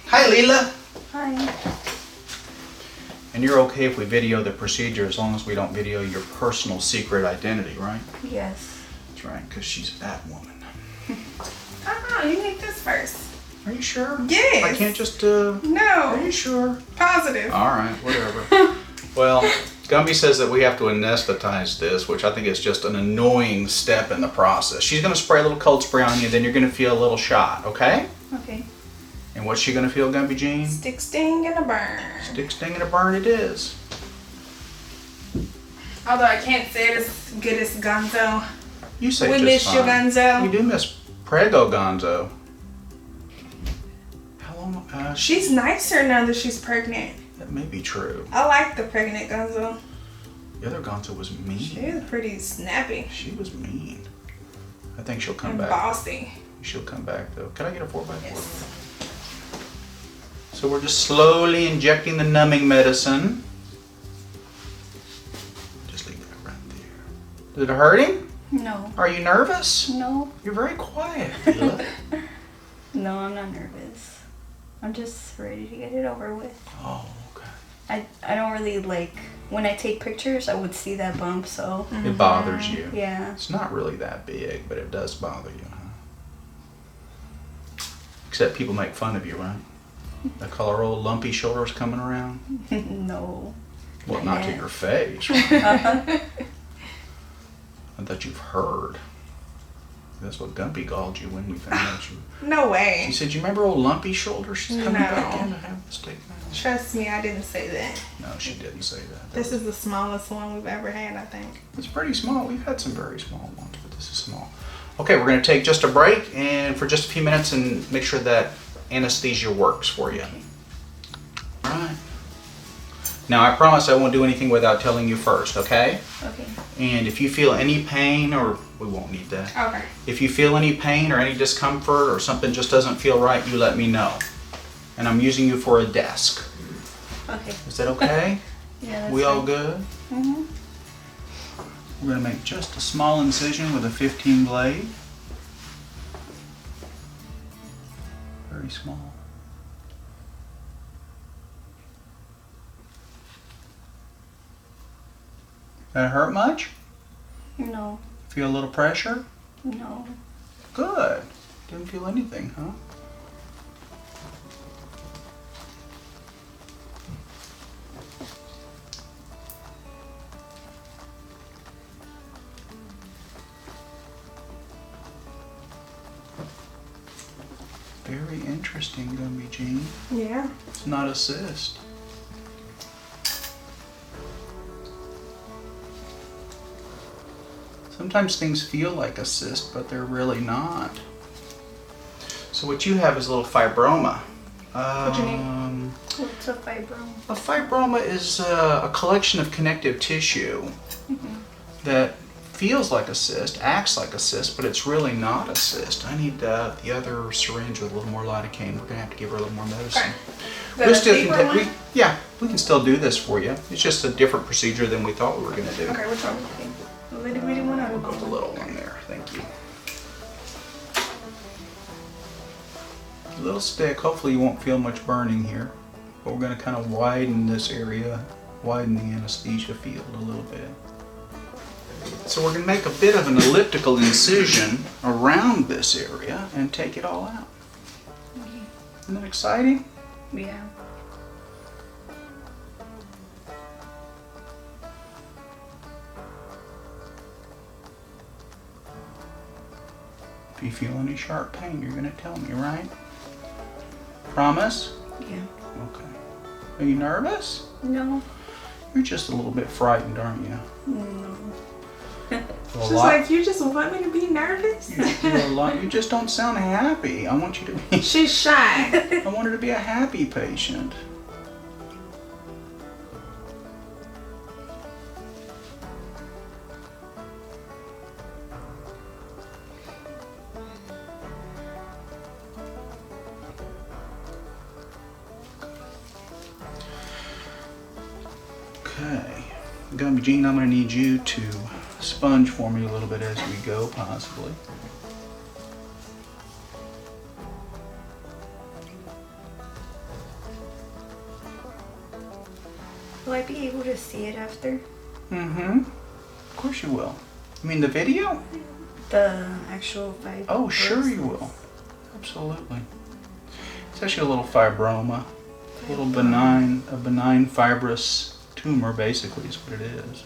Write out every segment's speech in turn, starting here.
Hi, Leela. Hi. And you're okay if we video the procedure as long as we don't video your personal secret identity, right? Yes. That's right, because she's that woman. You need this first. Are you sure? Yes. I can't just, No. Are you sure? Positive. All right, whatever. Well, Gumby says that we have to anesthetize this, which I think is just an annoying step in the process. She's going to spray a little cold spray on you, then you're going to feel a little shot, okay? Okay. And what's she going to feel, Gumby Jean? Stick, sting, and a burn. Stick, sting, and a burn it is. Although I can't say it as good as Gonzo. You say we just miss fine. you, Gonzo. We do miss Prego Gonzo. How long? She's nicer now that she's pregnant. That may be true. I like the pregnant Gonzo. The other Gonzo was mean. She was pretty snappy. She was mean. I think she'll come And back. bossy. She'll come back though. Can I get a 4x4? Yes. So we're just slowly injecting the numbing medicine. Just leave that right there. Did it hurt him? No. Are you nervous? No. You're very quiet, Leela. No, I'm not nervous. I'm just ready to get it over with. Oh, okay. I don't really like, when I take pictures, I would see that bump, so. It bothers you. Yeah. It's not really that big, but it does bother you, huh? Except people make fun of you, right? They call our old lumpy shoulders coming around. No. Well, not to Yeah. your face. Right? I thought you've heard. That's what Gumpy called you when we found out you. No way. She said, "You remember old lumpy shoulders? She's coming No. back in to have this taken out." Trust me, I didn't say that. No, she didn't say that. This is the smallest one we've ever had, I think. It's pretty small. We've had some very small ones, but this is small. Okay, we're going to take just a break and for just a few minutes and make sure that anesthesia works for you. All right. Now, I promise I won't do anything without telling you first, okay? Okay. And if you feel any pain, or we won't need that. Okay. If you feel any pain or any discomfort or something just doesn't feel right, you let me know. And I'm using you for a desk. Okay. Is that okay? Yeah, that's We all fine. good? Mm-hmm. We're going to make just a small incision with a 15 blade. Very small. That hurt much? No. Feel a little pressure? No. Good. Didn't feel anything, huh? Very interesting, Gumby Jean. Yeah. It's not a cyst. Sometimes things feel like a cyst, but they're really not. So what you have is a little fibroma. What's your name? What's a fibroma? A fibroma is a collection of connective tissue that feels like a cyst, acts like a cyst, but it's really not a cyst. I need the other syringe with a little more lidocaine. We're gonna have to give her a little more medicine. Okay. Is that a deeper one? We can still do this for you. It's just a different procedure than we thought we were gonna do. Okay, which one? The little bitty one or the We'll big go one? the little one there. Thank you. A little stick. Hopefully you won't feel much burning here. But we're going to kind of widen this area, widen the anesthesia field a little bit. So we're going to make a bit of an elliptical incision around this area and take it all out. Okay. Isn't that exciting? Yeah. If you feel any sharp pain, you're going to tell me, right? Promise? Yeah. Okay. Are you nervous? No. You're just a little bit frightened, aren't you? No. Well, She's like, you just want me to be nervous? you just don't sound happy. I want you to be. She's shy. I want her to be a happy patient. Okay, Gumby Jean, I'm going to need you to sponge for me a little bit as we go, possibly. Will I be able to see it after? Mm-hmm. Of course you will. You mean the video? The actual fibrosis? Oh, sure you will. Absolutely. It's actually a little fibroma. A little benign fibrous tumor, basically, is what it is.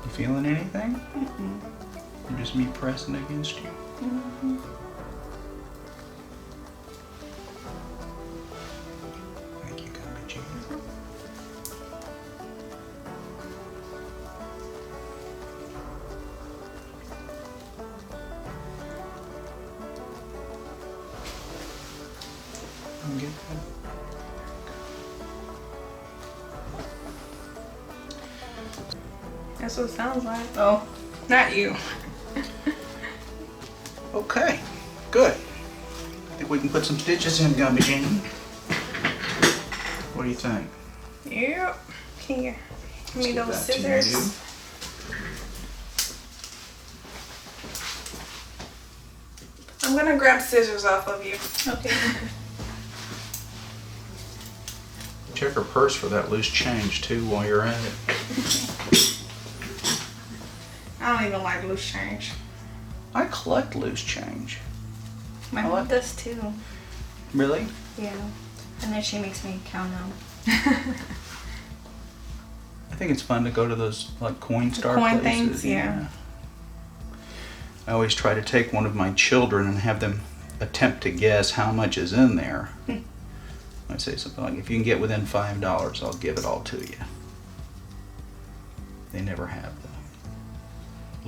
You feeling anything? Mm-mm. Just me pressing against you? Mm-hmm. Thank you, Gummy Jean. Get that. That's what it sounds like. Oh, not you. Okay, good. I think we can put some stitches in, Gummy Jean. What do you think? Yep. Can you give me those Let's give that to scissors? I'm gonna grab scissors off of you. Okay. Check her purse for that loose change too while you're at it. I don't even like loose change. I collect loose change. My I mom like- does too. Really? Yeah. And then she makes me count them. I think it's fun to go to those like Coinstar coin places. things, yeah. I always try to take one of my children and have them attempt to guess how much is in there. I say something like, if you can get within $5, I'll give it all to you. They never have though.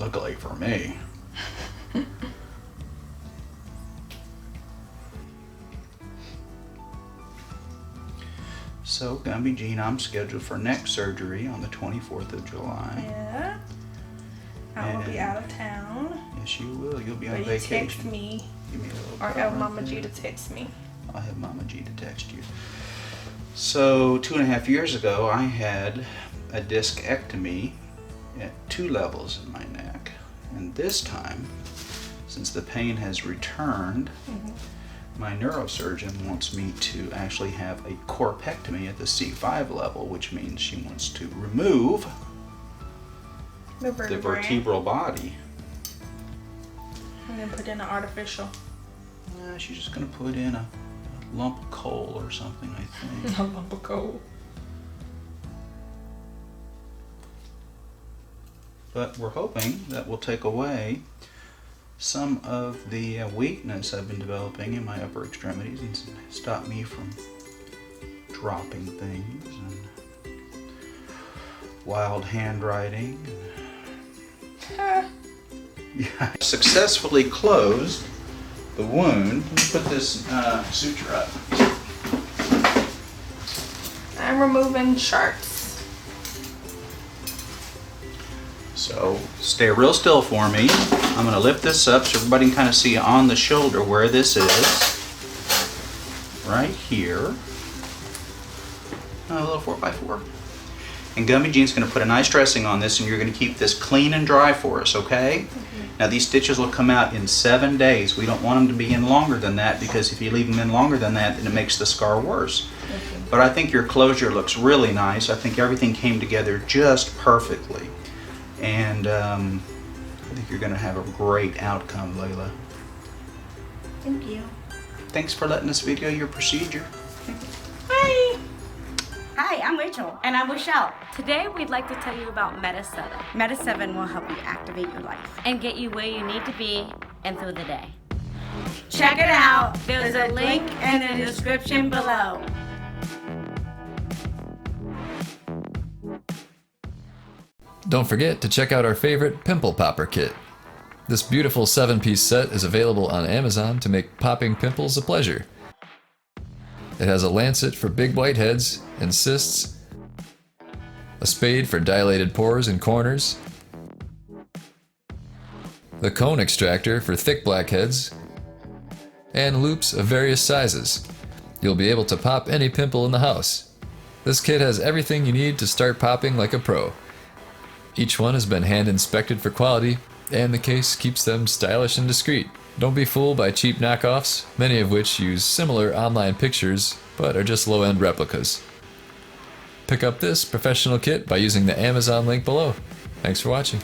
Luckily for me. So, Gumby Jean, I'm scheduled for neck surgery on the 24th of July. Yeah. I will be And- out of town. Yes, you will. You'll be on But you vacation. text me Give me a little or have cover. Mama G to text me. I'll have Mama G to text you. So 2.5 years ago, I had a discectomy at 2 levels in my neck. And this time, since the pain has returned, my neurosurgeon wants me to actually have a corpectomy at the C5 level, which means she wants to remove The the vertebrae. vertebral body. And then put in an artificial. She's just going to put in a lump of coal or something, I think. A lump of coal. But we're hoping that will take away some of the weakness I've been developing in my upper extremities and stop me from dropping things and wild handwriting. Yeah, successfully closed the wound. Let me put this suture up. I'm removing sharps. So stay real still for me. I'm going to lift this up so everybody can kind of see on the shoulder where this is. Right here. A little 4x4. And Gummy Jean's going to put a nice dressing on this, and you're going to keep this clean and dry for us, okay? Now these stitches will come out in 7 days. We don't want them to be in longer than that, because if you leave them in longer than that, then it makes the scar worse. But I think your closure looks really nice. I think everything came together just perfectly. And I think you're going to have a great outcome, Layla. Thank you. Thanks for letting us video your procedure. Hi. Hi, I'm Rachel. And I'm Michelle. Today we'd like to tell you about Meta 7 Meta 7 will help you activate your life. and get you where you need to be and through the day. Check it out. There's a link in the description below. Don't forget to check out our favorite Pimple Popper Kit. This beautiful 7-piece set is available on Amazon to make popping pimples a pleasure. It has a lancet for big whiteheads and cysts, a spade for dilated pores and corners, the cone extractor for thick blackheads, and loops of various sizes. You'll be able to pop any pimple in the house. This kit has everything you need to start popping like a pro. Each one has been hand inspected for quality, and the case keeps them stylish and discreet. Don't be fooled by cheap knockoffs, many of which use similar online pictures, but are just low-end replicas. Pick up this professional kit by using the Amazon link below. Thanks for watching.